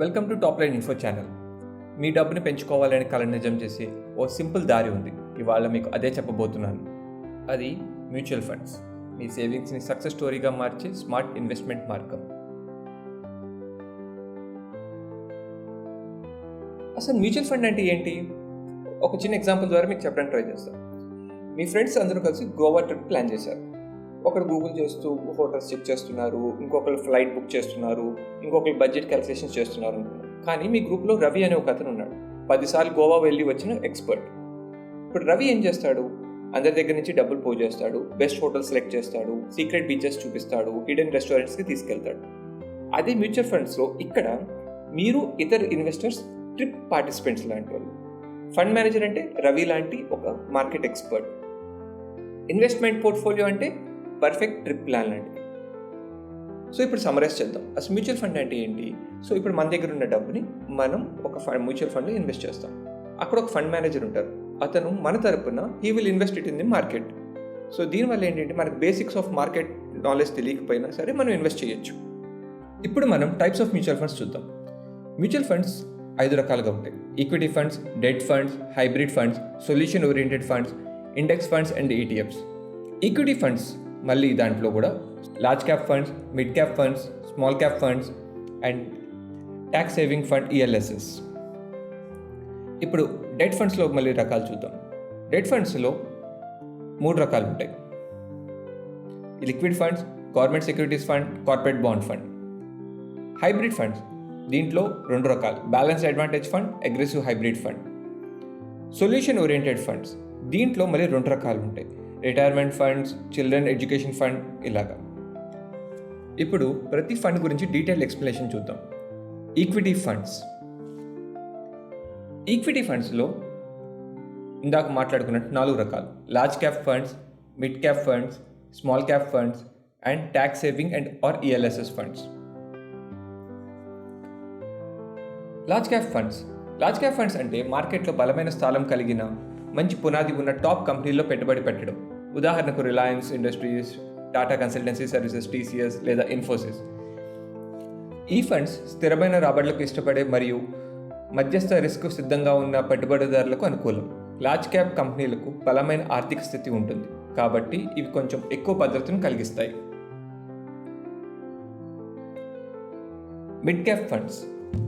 Welcome to top line info channel. మీ డబ్బుని పెంచుకోవాలని కల నిజం చేసే ఓ సింపుల్ దారి ఉంది. ఇవాళ మీకు అదే చెప్పబోతున్నాను. అది మ్యూచువల్ ఫండ్స్. మీ సేవింగ్స్ని సక్సెస్ స్టోరీగా మార్చే స్మార్ట్ ఇన్వెస్ట్మెంట్ మార్గం. అసలు మ్యూచువల్ ఫండ్ అంటే ఏంటి? ఒక చిన్న ఎగ్జాంపుల్ ద్వారా మీకు చెప్పడానికి ట్రై చేస్తాను. మీ ఫ్రెండ్స్ అందరూ కలిసి గోవా ట్రిప్ ప్లాన్ చేశారు. ఒకరు గూగుల్ చేస్తూ హోటల్స్ చెక్ చేస్తున్నారు, ఇంకొకరు ఫ్లైట్ బుక్ చేస్తున్నారు, ఇంకొకరు బడ్జెట్ క్యాల్కులేషన్స్ చేస్తున్నారు. కానీ మీ గ్రూప్లో రవి అనే ఒక అతను ఉన్నాడు. 10 సార్లు గోవా వెళ్ళి వచ్చిన ఎక్స్పర్ట్. ఇప్పుడు రవి ఏం చేస్తాడు? అందరి దగ్గర నుంచి డబ్బులు పో చేస్తాడు, బెస్ట్ హోటల్ సెలెక్ట్ చేస్తాడు, సీక్రెట్ బీచెస్ చూపిస్తాడు, హిడెన్ రెస్టారెంట్స్కి తీసుకెళ్తాడు. అదే మ్యూచువల్ ఫండ్స్లో ఇక్కడ మీరు ఇతర ఇన్వెస్టర్స్ ట్రిప్ పార్టిసిపెంట్స్ లాంటి వాళ్ళు. ఫండ్ మేనేజర్ అంటే రవి లాంటి ఒక మార్కెట్ ఎక్స్పర్ట్. ఇన్వెస్ట్మెంట్ పోర్ట్ఫోలియో అంటే పర్ఫెక్ట్ ట్రిప్ ప్లాన్ లాంటిది. సో ఇప్పుడు సమరైజ్ చేద్దాం. అసలు మ్యూచువల్ ఫండ్ అంటే ఏంటి? సో ఇప్పుడు మన దగ్గర ఉన్న డబ్బుని మనం ఒక మ్యూచువల్ ఫండ్లో ఇన్వెస్ట్ చేస్తాం. అక్కడ ఒక ఫండ్ మేనేజర్ ఉంటారు. అతను మన తరపున he will invest it in the market. So దీనివల్ల ఏంటంటే మనకు బేసిక్స్ ఆఫ్ మార్కెట్ నాలెడ్జ్ తెలియకపోయినా సరే మనం ఇన్వెస్ట్ చేయొచ్చు. ఇప్పుడు మనం టైప్స్ ఆఫ్ మ్యూచువల్ ఫండ్స్ చూద్దాం. మ్యూచువల్ ఫండ్స్ 5 రకాలుగా ఉంటాయి. Equity funds, debt funds, hybrid funds, solution oriented funds, index funds and ETFs. Equity funds మళ్ళీ దాంట్లో కూడా large cap funds, mid cap funds, small cap funds and tax saving fund ELSS. ఇప్పుడు debt ఫండ్స్లో మళ్ళీ రకాలు చూద్దాం. డెట్ ఫండ్స్లో 3 రకాలు ఉంటాయి. Liquid funds, government securities fund, corporate bond fund. Hybrid funds దీంట్లో 2 రకాలు, balanced advantage fund, aggressive hybrid fund. Solution oriented funds దీంట్లో మళ్ళీ 2 రకాలు ఉంటాయి, retirement funds, children education fund ఇలాగా. ఇప్పుడు ప్రతి ఫండ్ గురించి డీటెయిల్ ఎక్స్ప్లెనేషన్ చూద్దాం. Equity funds. ఈక్విటీ ఫండ్స్లో ఇందాక మాట్లాడుకున్నట్టు 4 రకాలు, large cap funds, mid cap funds, small cap funds and tax saving and or ELSS funds. Large cap funds. Large cap funds అంటే మార్కెట్లో బలమైన స్థానం కలిగిన మంచి పునాది ఉన్న టాప్ కంపెనీల్లో పెట్టుబడి పెట్టడం. ఉదాహరణకు Reliance industries, Tata consultancy services, TCS లేదా ఇన్ఫోసిస్. ఈ ఫండ్స్ స్థిరమైన రాబడులకు ఇష్టపడే మరియు మధ్యస్థ రిస్క్ సిద్ధంగా ఉన్న పెట్టుబడిదారులకు అనుకూలం. లార్జ్ క్యాప్ కంపెనీలకు బలమైన ఆర్థిక స్థితి ఉంటుంది కాబట్టి ఇవి కొంచెం ఎక్కువ భద్రతను కలిగిస్తాయి. Mid cap funds.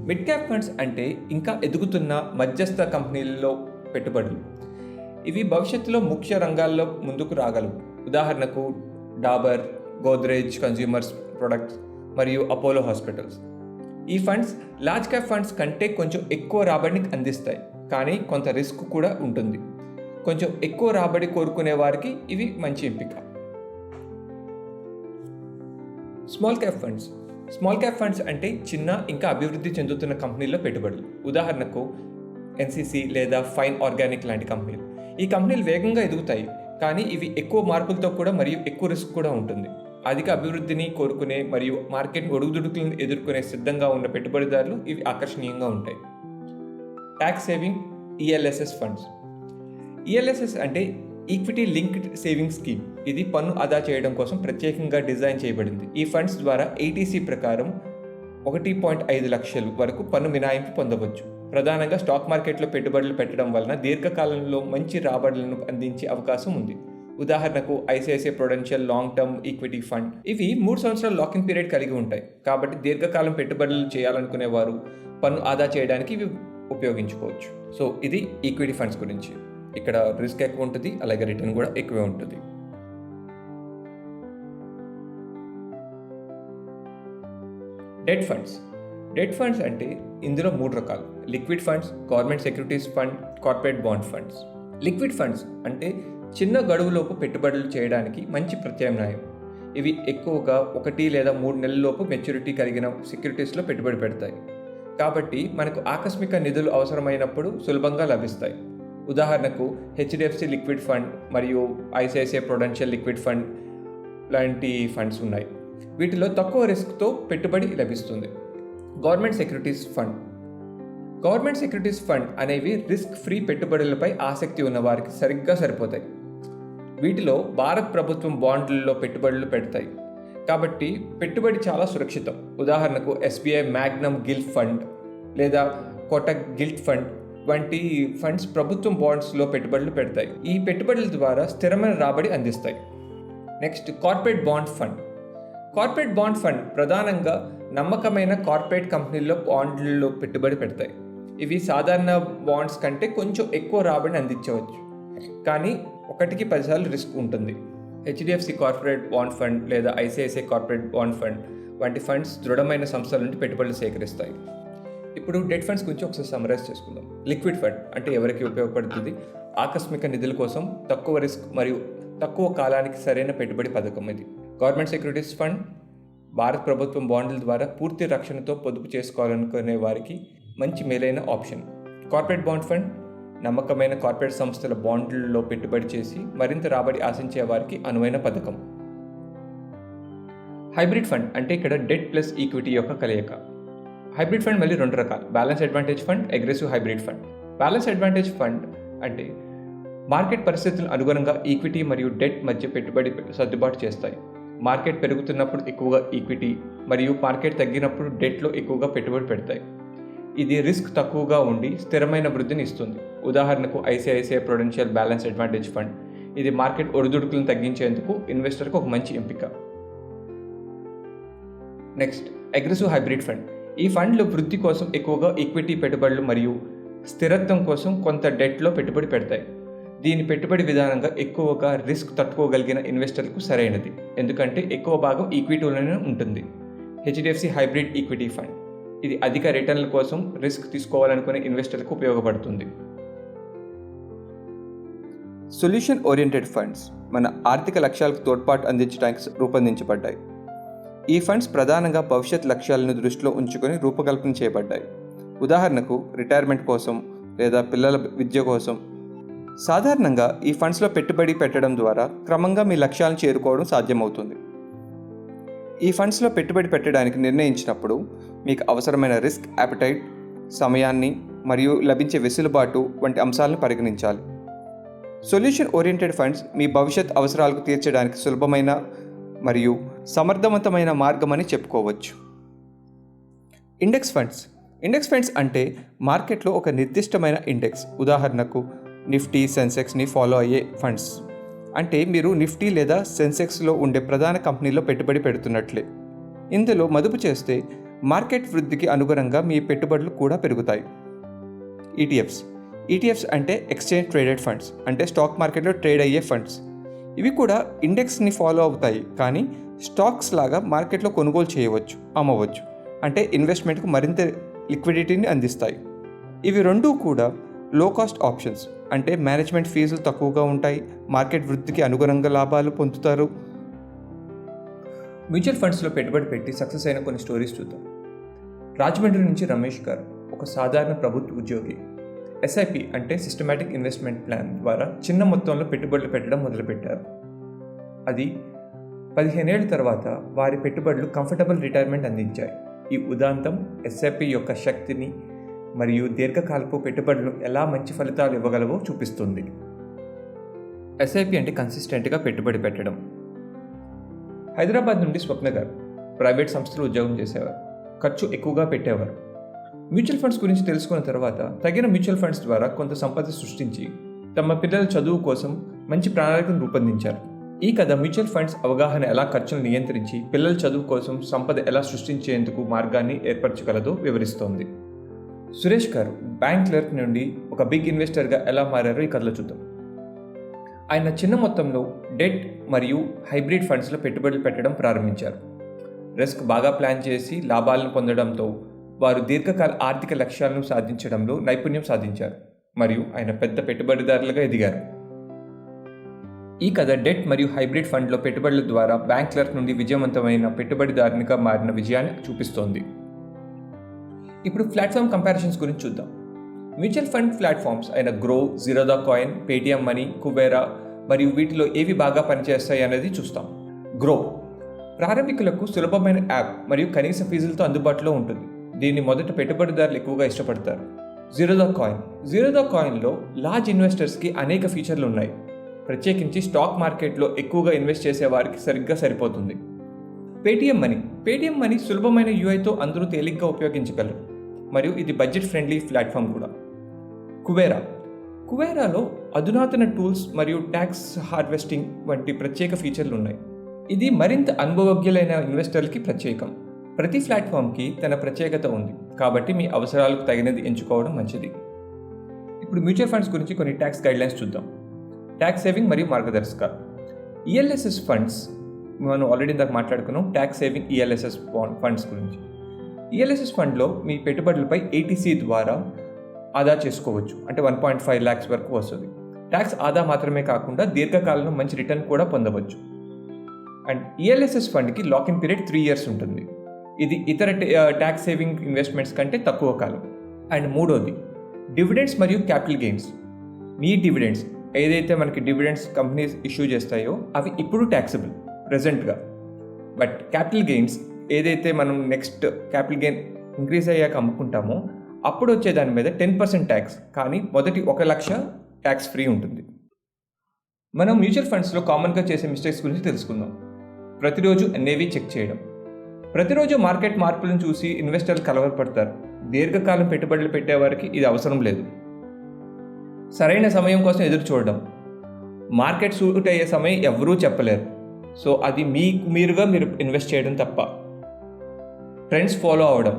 Mid cap funds అంటే ఇంకా ఎదుగుతున్న మధ్యస్థ కంపెనీల్లో పెట్టుబడులు. ఇవి భవిష్యత్తులో ముఖ్య రంగాల్లో ముందుకు రాగలవు. ఉదాహరణకు డాబర్, గోద్రేజ్ కన్స్యూమర్స్ ప్రొడక్ట్స్ మరియు అపోలో హాస్పిటల్స్. ఈ ఫండ్స్ లార్జ్ క్యాప్ ఫండ్స్ కంటే కొంచెం ఎక్కువ రాబడిని అందిస్తాయి, కానీ కొంత రిస్క్ కూడా ఉంటుంది. కొంచెం ఎక్కువ రాబడి కోరుకునే వారికి ఇవి మంచి ఎంపిక. Small cap funds. Small cap funds అంటే చిన్న ఇంకా అభివృద్ధి చెందుతున్న కంపెనీల్లో పెట్టుబడులు. ఉదాహరణకు ఎన్సీసీ లేదా ఫైన్ ఆర్గానిక్ లాంటి కంపెనీలు. ఈ కంపెనీలు వేగంగా ఎదుగుతాయి, కానీ ఇవి ఎక్కువ మార్పులతో కూడా మరియు ఎక్కువ రిస్క్ కూడా ఉంటుంది. అధిక అభివృద్ధిని కోరుకునే మరియు మార్కెట్ ఒడుగుదుడుకులను ఎదుర్కొనే సిద్ధంగా ఉన్న పెట్టుబడిదారులు ఇవి ఆకర్షణీయంగా ఉంటాయి. Tax saving ELSS funds. ELSS అంటే ఈక్విటీ లింక్డ్ సేవింగ్ స్కీమ్. ఇది పన్ను ఆదా చేయడం కోసం ప్రత్యేకంగా డిజైన్ చేయబడింది. ఈ ఫండ్స్ ద్వారా ఏటీసీ ప్రకారం 1.5 లక్షలు వరకు పన్ను మినహాయింపు పొందవచ్చు. ప్రధానంగా స్టాక్ మార్కెట్లో పెట్టుబడులు పెట్టడం వలన దీర్ఘకాలంలో మంచి రాబడులను అందించే అవకాశం ఉంది. ఉదాహరణకు ICICI Prudential long term equity fund. ఇవి 3 సంవత్సరాల లాకింగ్ పీరియడ్ కలిగి ఉంటాయి కాబట్టి దీర్ఘకాలం పెట్టుబడులు చేయాలనుకునే వారు పన్ను ఆదా చేయడానికి ఇవి ఉపయోగించుకోవచ్చు. సో ఇది ఈక్విటీ ఫండ్స్ గురించి. ఇక్కడ రిస్క్ ఎక్కువ ఉంటుంది, అలాగే రిటర్న్ కూడా ఎక్కువే ఉంటుంది. Debt funds. డెట్ ఫండ్స్ అంటే ఇందులో 3 రకాలు, liquid funds, government securities fund, corporate bond funds. Liquid funds అంటే చిన్న గడువులోపు పెట్టుబడులు చేయడానికి మంచి ప్రత్యామ్నాయం. ఇవి ఎక్కువగా 1 లేదా 3 నెలలలోపు మెచ్యూరిటీ కలిగిన సెక్యూరిటీస్లో పెట్టుబడి పెడతాయి కాబట్టి మనకు ఆకస్మిక నిధులు అవసరమైనప్పుడు సులభంగా లభిస్తాయి. ఉదాహరణకు హెచ్డిఎఫ్సి లిక్విడ్ ఫండ్ మరియు ఐసిఐసిఐ ప్రుడెన్షియల్ లిక్విడ్ ఫండ్ లాంటి ఫండ్స్ ఉన్నాయి. వీటిలో తక్కువ రిస్క్తో పెట్టుబడి లభిస్తుంది. Government securities fund. Government securities fund అనేవి రిస్క్ ఫ్రీ పెట్టుబడులపై ఆసక్తి ఉన్న వారికి సరిగ్గా సరిపోతాయి. వీటిలో భారత్ ప్రభుత్వం బాండ్లలో పెట్టుబడులు పెడతాయి కాబట్టి పెట్టుబడి చాలా సురక్షితం. ఉదాహరణకు ఎస్బీఐ మ్యాగ్నమ్ గిల్ ఫండ్ లేదా కోటక్ గిల్ట్ ఫండ్ వంటి ఫండ్స్ ప్రభుత్వం బాండ్స్లో పెట్టుబడులు పెడతాయి. ఈ పెట్టుబడుల ద్వారా స్థిరమైన రాబడి అందిస్తాయి. Next, corporate bond fund. Corporate bond fund ప్రధానంగా నమ్మకమైన కార్పొరేట్ కంపెనీల్లో బాండ్లలో పెట్టుబడి పెడతాయి. ఇవి సాధారణ బాండ్స్ కంటే కొంచెం ఎక్కువ రాబడిని అందించవచ్చు, కానీ 1కి 10 సార్లు రిస్క్ ఉంటుంది. హెచ్డిఎఫ్సి కార్పొరేట్ బాండ్ ఫండ్ లేదా ఐసిఐసిఐ కార్పొరేట్ బాండ్ ఫండ్ వంటి ఫండ్స్ దృఢమైన సంస్థల నుండి పెట్టుబడులు సేకరిస్తాయి. ఇప్పుడు డెట్ ఫండ్స్ గురించి ఒకసారి సమరైజ్ చేసుకుందాం. లిక్విడ్ ఫండ్ అంటే ఎవరికి ఉపయోగపడుతుంది? ఆకస్మిక నిధుల కోసం తక్కువ రిస్క్ మరియు తక్కువ కాలానికి సరైన పెట్టుబడి పథకం ఇది. గవర్నమెంట్ సెక్యూరిటీస్ ఫండ్ భారత ప్రభుత్వం బాండ్ల ద్వారా పూర్తి రక్షణతో పొదుపు చేసుకోవాలనుకునే వారికి మంచి మేలైన ఆప్షన్. కార్పొరేట్ బాండ్ ఫండ్ నమ్మకమైన కార్పొరేట్ సంస్థల బాండ్లలో పెట్టుబడి చేసి మరింత రాబడి ఆశించే వారికి అనువైన పథకం. హైబ్రిడ్ ఫండ్ అంటే ఇక్కడ డెట్ ప్లస్ ఈక్విటీ యొక్క కలయిక. హైబ్రిడ్ ఫండ్ మళ్ళీ 2 రకాలు: balance advantage fund, aggressive hybrid fund. Balance advantage fund అంటే మార్కెట్ పరిస్థితులకు అనుగుణంగా ఈక్విటీ మరియు డెట్ మధ్య పెట్టుబడి సర్దుబాటు చేస్తాయి. మార్కెట్ పెరుగుతున్నప్పుడు ఎక్కువగా ఈక్విటీ మరియు మార్కెట్ తగ్గినప్పుడు డెట్లో ఎక్కువగా పెట్టుబడి పెడతాయి. ఇది రిస్క్ తక్కువగా ఉండి స్థిరమైన వృద్ధిని ఇస్తుంది. ఉదాహరణకు ICICI Prudential balance advantage fund. ఇది మార్కెట్ ఒడిదుడుకులను తగ్గించేందుకు ఇన్వెస్టర్కు ఒక మంచి ఎంపిక. Next, aggressive hybrid fund. ఈ ఫండ్లు వృద్ధి కోసం ఎక్కువగా ఈక్విటీ పెట్టుబడులు మరియు స్థిరత్వం కోసం కొంత డెట్లో పెట్టుబడి పెడతాయి. దీని పెట్టుబడి విధానంగా ఎక్కువగా రిస్క్ తట్టుకోగలిగిన ఇన్వెస్టర్లకు సరైనది, ఎందుకంటే ఎక్కువ భాగం ఈక్విటీలోనే ఉంటుంది. HDFC hybrid equity fund. ఇది అధిక రిటర్న్ల కోసం రిస్క్ తీసుకోవాలనుకునే ఇన్వెస్టర్లకు ఉపయోగపడుతుంది. సొల్యూషన్ ఓరియంటెడ్ ఫండ్స్ మన ఆర్థిక లక్ష్యాలకు తోడ్పాటు అందించడానికి రూపొందించబడ్డాయి. ఈ ఫండ్స్ ప్రధానంగా భవిష్యత్ లక్ష్యాలను దృష్టిలో ఉంచుకొని రూపకల్పన చేయబడ్డాయి. ఉదాహరణకు రిటైర్మెంట్ కోసం లేదా పిల్లల విద్య కోసం. సాధారణంగా ఈ ఫండ్స్లో పెట్టుబడి పెట్టడం ద్వారా క్రమంగా మీ లక్ష్యాలను చేరుకోవడం సాధ్యమవుతుంది. ఈ ఫండ్స్లో పెట్టుబడి పెట్టడానికి నిర్ణయించినప్పుడు మీకు అవసరమైన రిస్క్ యాపిటైట్, సమయాన్ని మరియు లభించే వెసులుబాటు వంటి అంశాలను పరిగణించాలి. సొల్యూషన్ ఓరియంటెడ్ ఫండ్స్ మీ భవిష్యత్ అవసరాలకు తీర్చడానికి సులభమైన మరియు సమర్థవంతమైన మార్గమని చెప్పుకోవచ్చు. Index funds. ఇండెక్స్ ఫండ్స్ అంటే మార్కెట్లో ఒక నిర్దిష్టమైన ఇండెక్స్, ఉదాహరణకు నిఫ్టీ, సెన్సెక్స్ని ఫాలో అయ్యే ఫండ్స్. అంటే మీరు నిఫ్టీ లేదా సెన్సెక్స్లో ఉండే ప్రధాన కంపెనీలో పెట్టుబడి పెడుతున్నట్లే. ఇందులో మదుపు చేస్తే మార్కెట్ వృద్ధికి అనుగుణంగా మీ పెట్టుబడులు కూడా పెరుగుతాయి. ఈటీఎఫ్స్ అంటే ఎక్స్చేంజ్ ట్రేడెడ్ ఫండ్స్, అంటే స్టాక్ మార్కెట్లో ట్రేడ్ అయ్యే ఫండ్స్. ఇవి కూడా ఇండెక్స్ని ఫాలో అవుతాయి, కానీ స్టాక్స్ లాగా మార్కెట్లో కొనుగోలు చేయవచ్చు, అమ్మవచ్చు. అంటే ఇన్వెస్ట్మెంట్కు మరింత లిక్విడిటీని అందిస్తాయి. ఇవి రెండూ కూడా లో కాస్ట్ ఆప్షన్స్, అంటే మేనేజ్మెంట్ ఫీజులు తక్కువగా ఉంటాయి, మార్కెట్ వృద్ధికి అనుగుణంగా లాభాలు పొందుతారు. మ్యూచువల్ ఫండ్స్లో పెట్టుబడి పెట్టి సక్సెస్ అయిన కొన్ని స్టోరీస్ చూద్దాం. రాజమండ్రి నుంచి రమేష్ గారు ఒక సాధారణ ప్రభుత్వ ఉద్యోగి. ఎస్ఐపి అంటే సిస్టమాటిక్ ఇన్వెస్ట్మెంట్ ప్లాన్ ద్వారా చిన్న మొత్తంలో పెట్టుబడులు పెట్టడం మొదలుపెట్టారు. అది 15 ఏళ్ల తర్వాత వారి పెట్టుబడులు కంఫర్టబుల్ రిటైర్మెంట్ అందించాయి. ఈ ఉదాంతం ఎస్ఐపి యొక్క శక్తిని మరియు దీర్ఘకాలపు పెట్టుబడులు ఎలా మంచి ఫలితాలు ఇవ్వగలవో చూపిస్తుంది. ఎస్ఐపి అంటే కన్సిస్టెంట్గా పెట్టుబడి పెట్టడం. హైదరాబాద్ నుండి స్వప్న గారు ప్రైవేట్ సంస్థలో ఉద్యోగం చేసేవారు. ఖర్చు ఎక్కువగా పెట్టేవారు. మ్యూచువల్ ఫండ్స్ గురించి తెలుసుకున్న తర్వాత తగిన మ్యూచువల్ ఫండ్స్ ద్వారా కొంత సంపద సృష్టించి తమ పిల్లల చదువు కోసం మంచి ప్రణాళికను రూపొందించారు. ఈ కథ మ్యూచువల్ ఫండ్స్ అవగాహన ఎలా ఖర్చును నియంత్రించి పిల్లల చదువు కోసం సంపద ఎలా సృష్టించేందుకు మార్గాన్ని ఏర్పరచగలదో వివరిస్తోంది. సురేష్ గారు బ్యాంక్ క్లర్క్ నుండి ఒక బిగ్ ఇన్వెస్టర్గా ఎలా మారారో ఈ కథలో చూద్దాం. ఆయన చిన్న మొత్తంలో డెట్ మరియు హైబ్రిడ్ ఫండ్స్లో పెట్టుబడులు పెట్టడం ప్రారంభించారు. రిస్క్ బాగా ప్లాన్ చేసి లాభాలను పొందడంతో వారు దీర్ఘకాల ఆర్థిక లక్ష్యాలను సాధించడంలో నైపుణ్యం సాధించారు మరియు ఆయన పెద్ద పెట్టుబడిదారులుగా ఎదిగారు. ఈ కథ డెట్ మరియు హైబ్రిడ్ ఫండ్లో పెట్టుబడుల ద్వారా బ్యాంక్ క్లర్క్ నుండి విజయవంతమైన పెట్టుబడిదారునిగా మారిన విజయాన్ని చూపిస్తోంది. ఇప్పుడు ప్లాట్ఫామ్ కంపారిజన్స్ గురించి చూద్దాం. మ్యూచువల్ ఫండ్ ప్లాట్ఫామ్స్ అయిన grow, Zerodha coin, Paytm money, Kubera మరియు వీటిలో ఏవి బాగా పనిచేస్తాయి అనేది చూస్తాం. గ్రో ప్రారంభికులకు సులభమైన యాప్ మరియు కనీస ఫీజులతో అందుబాటులో ఉంటుంది. దీన్ని మొదట పెట్టుబడిదారులు ఎక్కువగా ఇష్టపడతారు. జీరోదా కాయిన్లో లార్జ్ ఇన్వెస్టర్స్కి అనేక ఫీచర్లు ఉన్నాయి. ప్రత్యేకించి స్టాక్ మార్కెట్లో ఎక్కువగా ఇన్వెస్ట్ చేసే వారికి సరిగ్గా సరిపోతుంది. పేటిఎం మనీ సులభమైన యూఐతో అందరూ తేలిగ్గా ఉపయోగించగలరు. మరియు ఇది బడ్జెట్ ఫ్రెండ్లీ ప్లాట్ఫామ్ కూడా. కువేరాలో అధునాతన టూల్స్ మరియు ట్యాక్స్ హార్వెస్టింగ్ వంటి ప్రత్యేక ఫీచర్లు ఉన్నాయి. ఇది మరింత అనుభవజ్ఞులైన ఇన్వెస్టర్లకి ప్రత్యేకం. ప్రతి ప్లాట్ఫామ్కి తన ప్రత్యేకత ఉంది, కాబట్టి మీ అవసరాలకు తగినది ఎంచుకోవడం మంచిది. ఇప్పుడు మ్యూచువల్ ఫండ్స్ గురించి కొన్ని ట్యాక్స్ గైడ్లైన్స్ చూద్దాం. ట్యాక్స్ సేవింగ్ మరియు మార్గదర్శకాలు. ఈఎల్ఎస్ఎస్ ఫండ్స్ మనం ఆల్రెడీ ఇందాక మాట్లాడుకున్నాం. ట్యాక్స్ సేవింగ్ ఈఎల్ఎస్ఎస్ ఫండ్స్ గురించి. ఈఎల్ఎస్ఎస్ ఫండ్లో మీ పెట్టుబడులపై ఏటీసీ ద్వారా ఆదా చేసుకోవచ్చు. అంటే 1.5 lakhs వరకు వస్తుంది. ట్యాక్స్ ఆదా మాత్రమే కాకుండా దీర్ఘకాలంలో మంచి రిటర్న్ కూడా పొందవచ్చు. అండ్ ఈఎల్ఎస్ఎస్ ఫండ్కి లాకిన్ పీరియడ్ 3 years ఉంటుంది. ఇది ఇతర ట్యాక్స్ సేవింగ్ ఇన్వెస్ట్మెంట్స్ కంటే తక్కువ కాలం. అండ్ మూడోది డివిడెండ్స్ మరియు క్యాపిటల్ గెయిన్స్. మీ డివిడెండ్స్ ఏదైతే మనకి డివిడెండ్స్ కంపెనీస్ ఇష్యూ చేస్తాయో అవి ఇప్పుడు ట్యాక్సబుల్ ప్రెజెంట్గా. బట్ క్యాపిటల్ గెయిన్స్ ఏదైతే మనం నెక్స్ట్ క్యాపిటల్ గెయిన్ ఇంక్రీజ్ అయ్యాక అమ్ముకుంటామో అప్పుడు వచ్చే దాని మీద 10% ట్యాక్స్, కానీ మొదటి 1 లక్ష ట్యాక్స్ ఫ్రీ ఉంటుంది. మనం మ్యూచువల్ ఫండ్స్లో కామన్గా చేసే మిస్టేక్స్ గురించి తెలుసుకుందాం. ప్రతిరోజు NAV చెక్ చేయడం. ప్రతిరోజు మార్కెట్ మార్పులను చూసి ఇన్వెస్టర్లు కలవరపడతారు. దీర్ఘకాలం పెట్టుబడులు పెట్టేవారికి ఇది అవసరం లేదు. సరైన సమయం కోసం ఎదురు చూడడం. మార్కెట్ సూట్ అయ్యే సమయం ఎవరూ చెప్పలేరు. సో అది మీరుగా మీరు ఇన్వెస్ట్ చేయడం తప్ప. ట్రెండ్స్ ఫాలో అవడం.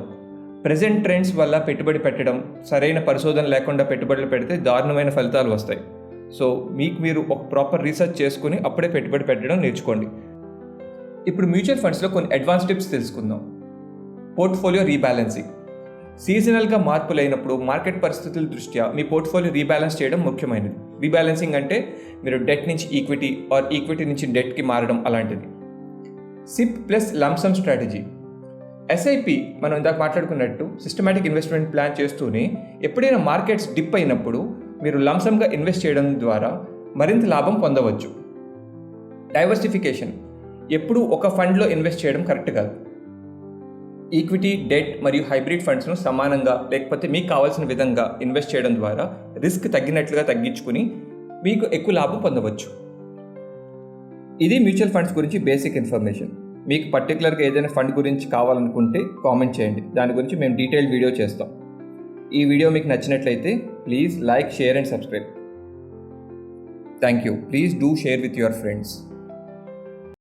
ప్రెజెంట్ ట్రెండ్స్ వల్ల పెట్టుబడి పెట్టడం, సరైన పరిశోధన లేకుండా పెట్టుబడులు పెడితే దారుణమైన ఫలితాలు వస్తాయి. సో మీరు ఒక ప్రాపర్ రీసెర్చ్ చేసుకుని అప్పుడే పెట్టుబడి పెట్టడం నేర్చుకోండి. ఇప్పుడు మ్యూచువల్ ఫండ్స్లో కొన్ని అడ్వాన్స్ టిప్స్ తెలుసుకుందాం. Portfolio rebalancing. సీజనల్గా మార్పులైనప్పుడు మార్కెట్ పరిస్థితుల దృష్ట్యా మీ పోర్ట్ఫోలియో రీబ్యాలెన్స్ చేయడం ముఖ్యమైనది. రీబ్యాలెన్సింగ్ అంటే మీరు డెట్ నుంచి ఈక్విటీ ఆర్ ఈక్విటీ నుంచి డెట్కి మారడం అలాంటిది. SIP plus lump sum strategy. SIP మనం ఇందాక మాట్లాడుకున్నట్టు సిస్టమాటిక్ ఇన్వెస్ట్మెంట్ ప్లాన్ చేస్తూనే ఎప్పుడైనా మార్కెట్స్ డిప్ అయినప్పుడు మీరు లంసమ్గా ఇన్వెస్ట్ చేయడం ద్వారా మరింత లాభం పొందవచ్చు. డైవర్సిఫికేషన్. ఎప్పుడూ ఒక ఫండ్లో ఇన్వెస్ట్ చేయడం కరెక్ట్ కాదు. ఈక్విటీ, డెట్ మరియు హైబ్రిడ్ ఫండ్స్ను సమానంగా లేకపోతే మీకు కావాల్సిన విధంగా ఇన్వెస్ట్ చేయడం ద్వారా రిస్క్ తగ్గినట్లుగా తగ్గించుకుని మీకు ఎక్కువ లాభం పొందవచ్చు. ఇది మ్యూచువల్ ఫండ్స్ గురించి బేసిక్ ఇన్ఫర్మేషన్. మీకు పర్టికులర్గా ఏదైనా ఫండ్ గురించి కావాలనుకుంటే కామెంట్ చేయండి. దాని గురించి మేము డీటెయిల్ వీడియో చేస్తాం. ఈ వీడియో మీకు నచ్చినట్లయితే please like, share and subscribe. Thank you. Please do share with your friends.